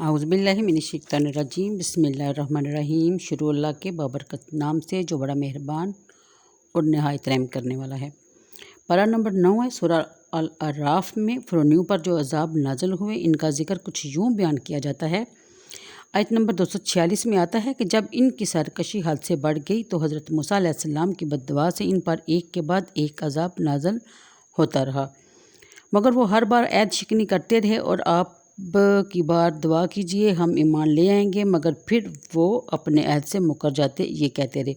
اعوذ باللہ من الشیطان الرجیم بسم اللہ الرحمن الرحیم۔ شروع اللہ کے بابرکت نام سے جو بڑا مہربان اور نہایت رحم کرنے والا ہے۔ پارہ نمبر 9 ہے۔ سورہ الاعراف میں فرعونیوں پر جو عذاب نازل ہوئے ان کا ذکر کچھ یوں بیان کیا جاتا ہے۔ آیت نمبر 246 میں آتا ہے کہ جب ان کی سرکشی حد سے بڑھ گئی تو حضرت موسیٰ علیہ السلام کی بد دعا سے ان پر ایک کے بعد ایک عذاب نازل ہوتا رہا، مگر وہ ہر بار عہد شکنی کرتے رہے اور آپ کی بار دعا کیجئے ہم ایمان لے آئیں گے، مگر پھر وہ اپنے عہد سے مکر جاتے، یہ کہتے رہے۔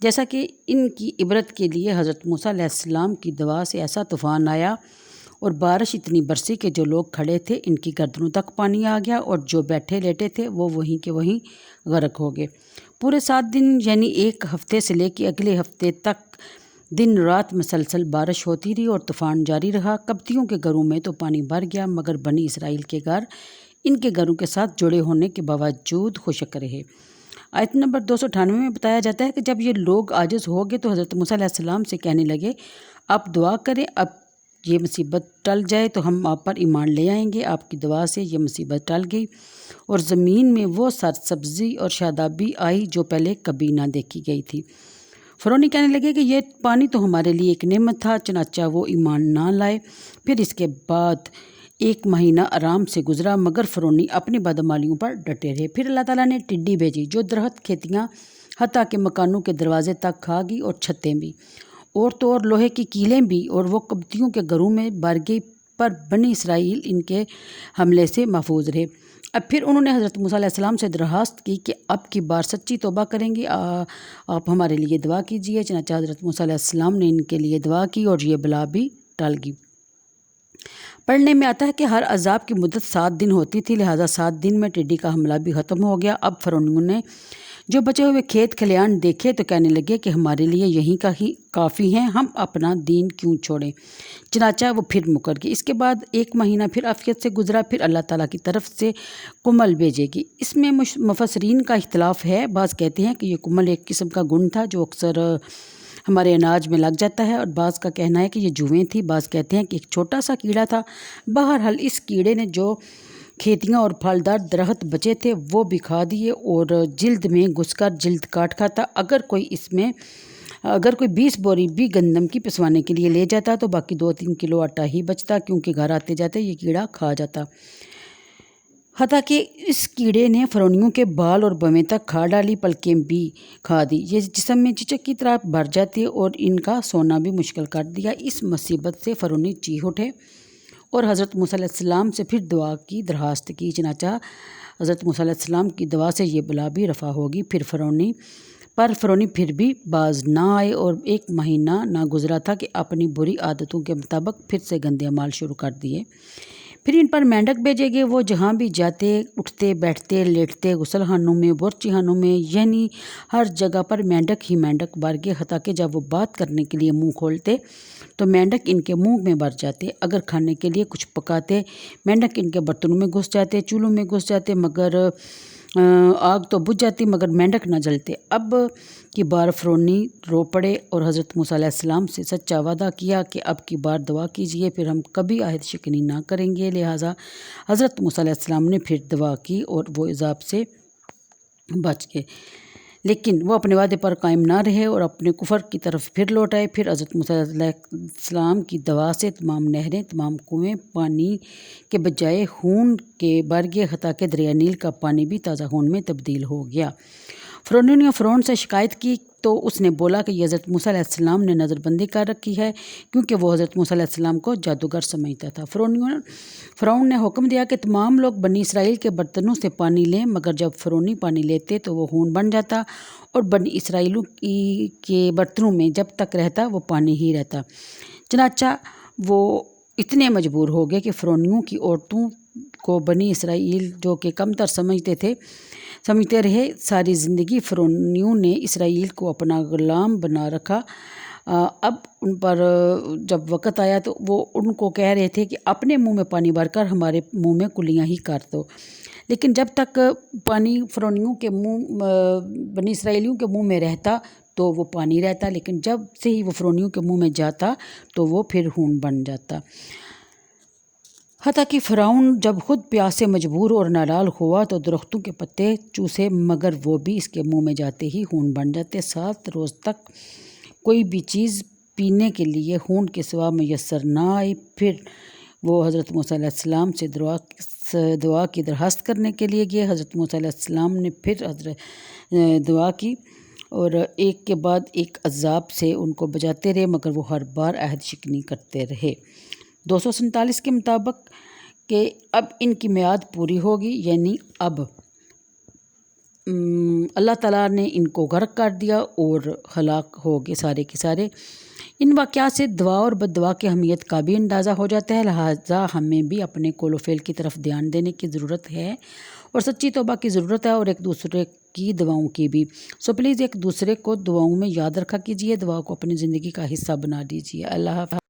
جیسا کہ ان کی عبرت کے لیے حضرت موسیٰ علیہ السلام کی دعا سے ایسا طوفان آیا اور بارش اتنی برسی کہ جو لوگ کھڑے تھے ان کی گردنوں تک پانی آ گیا اور جو بیٹھے لیٹے تھے وہ وہیں کے وہیں غرق ہو گئے۔ پورے 7 دن یعنی ایک ہفتے سے لے کے اگلے ہفتے تک دن رات مسلسل بارش ہوتی رہی اور طوفان جاری رہا۔ قبطیوں کے گھروں میں تو پانی بھر گیا، مگر بنی اسرائیل کے گھر ان کے گھروں کے ساتھ جڑے ہونے کے باوجود خشک رہے۔ آیت نمبر 298 میں بتایا جاتا ہے کہ جب یہ لوگ عاجز ہو گئے تو حضرت موسیٰ علیہ السلام سے کہنے لگے، آپ دعا کریں، اب یہ مصیبت ٹل جائے تو ہم آپ پر ایمان لے آئیں گے۔ آپ کی دعا سے یہ مصیبت ٹل گئی اور زمین میں وہ سرسبزی اور شادابی آئی جو پہلے کبھی نہ دیکھی گئی تھی۔ فرعون کہنے لگے کہ یہ پانی تو ہمارے لیے ایک نعمت تھا، چنانچہ وہ ایمان نہ لائے۔ پھر اس کے بعد 1 مہینہ آرام سے گزرا، مگر فرعون اپنی بدعمالیوں پر ڈٹے رہے۔ پھر اللہ تعالیٰ نے ٹڈی بھیجی جو درخت، کھیتیاں، حتیٰ کہ مکانوں کے دروازے تک کھا گئی اور چھتیں بھی، اور تو اور لوہے کی کیلیں بھی، اور وہ قبطیوں کے گھروں میں بھر گئی، پر بنی اسرائیل ان کے حملے سے محفوظ رہے۔ اب پھر انہوں نے حضرت موسیٰ علیہ السلام سے درخواست کی کہ اب کی بار سچی توبہ کریں گے، آپ ہمارے لیے دعا کیجیے۔ چنانچہ حضرت موسیٰ علیہ السلام نے ان کے لیے دعا کی اور یہ بلا بھی ٹل گئی۔ پڑھنے میں آتا ہے کہ ہر عذاب کی مدت 7 دن ہوتی تھی، لہٰذا 7 دن میں ٹڈی کا حملہ بھی ختم ہو گیا۔ اب فرعون نے جو بچے ہوئے کھیت کھلیان دیکھے تو کہنے لگے کہ ہمارے لیے یہیں کا ہی کافی ہیں، ہم اپنا دین کیوں چھوڑیں۔ چنانچہ وہ پھر مکر گئے۔ اس کے بعد 1 مہینہ پھر عافیت سے گزرا، پھر اللہ تعالیٰ کی طرف سے کمل بھیجے گی۔ اس میں مفسرین کا اختلاف ہے۔ بعض کہتے ہیں کہ یہ کمل ایک قسم کا گن تھا جو اکثر ہمارے اناج میں لگ جاتا ہے، اور بعض کا کہنا ہے کہ یہ جوئیں تھیں، بعض کہتے ہیں کہ ایک چھوٹا سا کیڑا تھا۔ بہرحال اس کیڑے نے جو کھیتیاں اور پھلدار درخت بچے تھے وہ بھی کھا دیے اور جلد میں گھس کر جلد کاٹ کھاتا۔ اگر کوئی 20 بوری بھی گندم کی پسوانے کے لیے لے جاتا تو باقی 2-3 کلو آٹا ہی بچتا، کیونکہ گھر آتے جاتے یہ کیڑا کھا جاتا۔ حتیٰ کہ اس کیڑے نے فرعونیوں کے بال اور بویں تک کھا ڈالی، پلکیں بھی کھا دی، یہ جسم میں چیچک کی طرح بھر جاتی اور ان کا سونا بھی مشکل کر دیا۔ اس مصیبت سے فرعون چیخ اٹھے اور حضرت موسیٰ علیہ السلام سے پھر دعا کی درخواست کی۔ چنانچہ حضرت موسیٰ علیہ السلام کی دعا سے یہ بلا بھی رفع ہوگی۔ پھر فرعون پھر بھی باز نہ آئے اور 1 مہینہ نہ گزرا تھا کہ اپنی بری عادتوں کے مطابق پھر سے گندے اعمال شروع کر دیے۔ پھر ان پر مینڈک بھیجے گئے، وہ جہاں بھی جاتے، اٹھتے، بیٹھتے، لیٹتے، غسل خانوں میں، بورچی خانوں میں، یعنی ہر جگہ پر مینڈک ہی مینڈک بھر گئے، حتیٰ کہ جب وہ بات کرنے کے لیے منہ کھولتے تو مینڈک ان کے منہ میں بھر جاتے۔ اگر کھانے کے لیے کچھ پکاتے مینڈک ان کے برتنوں میں گھس جاتے، چولہوں میں گھس جاتے، مگر آگ تو بجھ جاتی مگر مینڈک نہ جلتے۔ اب کی بار فرعون رو پڑے اور حضرت موسیٰ علیہ السلام سے سچا وعدہ کیا کہ اب کی بار دعا کیجیے، پھر ہم کبھی عہد شکنی نہ کریں گے۔ لہٰذا حضرت موسیٰ علیہ السلام نے پھر دعا کی اور وہ عذاب سے بچ گئے، لیکن وہ اپنے وعدے پر قائم نہ رہے اور اپنے کفر کی طرف پھر لوٹ آئے۔ پھر حضرت موسیٰ علیہ السلام کی دعا سے تمام نہریں، تمام کنویں پانی کے بجائے خون کے بھر گئے، حتیٰ کہ دریا نیل کا پانی بھی تازہ خون میں تبدیل ہو گیا۔ فرعون نے فرعون سے شکایت کی تو اس نے بولا کہ یہ حضرت موسیٰ علیہ السلام نے نظر بندی کر رکھی ہے، کیونکہ وہ حضرت موسیٰ علیہ السلام کو جادوگر سمجھتا تھا۔ فرعون نے حکم دیا کہ تمام لوگ بنی اسرائیل کے برتنوں سے پانی لیں، مگر جب فرعونی پانی لیتے تو وہ خون بن جاتا اور بنی اسرائیلوں کے برتنوں میں جب تک رہتا وہ پانی ہی رہتا۔ چنانچہ وہ اتنے مجبور ہو گئے کہ فرعونیوں کی عورتوں کو بنی اسرائیل جو کہ کمتر سمجھتے رہے۔ ساری زندگی فرعونیوں نے اسرائیل کو اپنا غلام بنا رکھا۔ اب ان پر جب وقت آیا تو وہ ان کو کہہ رہے تھے کہ اپنے منہ میں پانی بھر کر ہمارے منہ میں کلیاں ہی کر دو، لیکن جب تک پانی فرعونیوں کے بنی اسرائیلیوں کے منہ میں رہتا تو وہ پانی رہتا، لیکن جب سے ہی وہ فرعونیوں کے منہ میں جاتا تو وہ پھر خون بن جاتا۔ حتیٰ کہ فرعون جب خود پیاس سے مجبور اور نالال ہوا تو درختوں کے پتے چوسے، مگر وہ بھی اس کے منہ میں جاتے ہی خون بن جاتے۔ 7 روز تک کوئی بھی چیز پینے کے لیے خون کے سوا میسر نہ آئی۔ پھر وہ حضرت موسیٰ علیہ السلام سے دعا کی درخواست کرنے کے لیے گئے۔ حضرت موسیٰ علیہ السلام نے پھر دعا کی اور ایک کے بعد ایک عذاب سے ان کو بچاتے رہے، مگر وہ ہر بار عہد شکنی کرتے رہے۔ 247 کے مطابق کہ اب ان کی میعاد پوری ہوگی، یعنی اب اللہ تعالیٰ نے ان کو غرق کر دیا اور ہلاک ہو گئے سارے کے سارے۔ ان واقعات سے دعا اور بد دعا کی اہمیت کا بھی اندازہ ہو جاتا ہے، لہٰذا ہمیں بھی اپنے قول و فعل کی طرف دھیان دینے کی ضرورت ہے اور سچی توبہ کی ضرورت ہے، اور ایک دوسرے کی دعاؤں کی بھی۔ پلیز ایک دوسرے کو دعاؤں میں یاد رکھا کیجیے، دعا کو اپنی زندگی کا حصہ بنا لیجیے۔ اللہ حافظ۔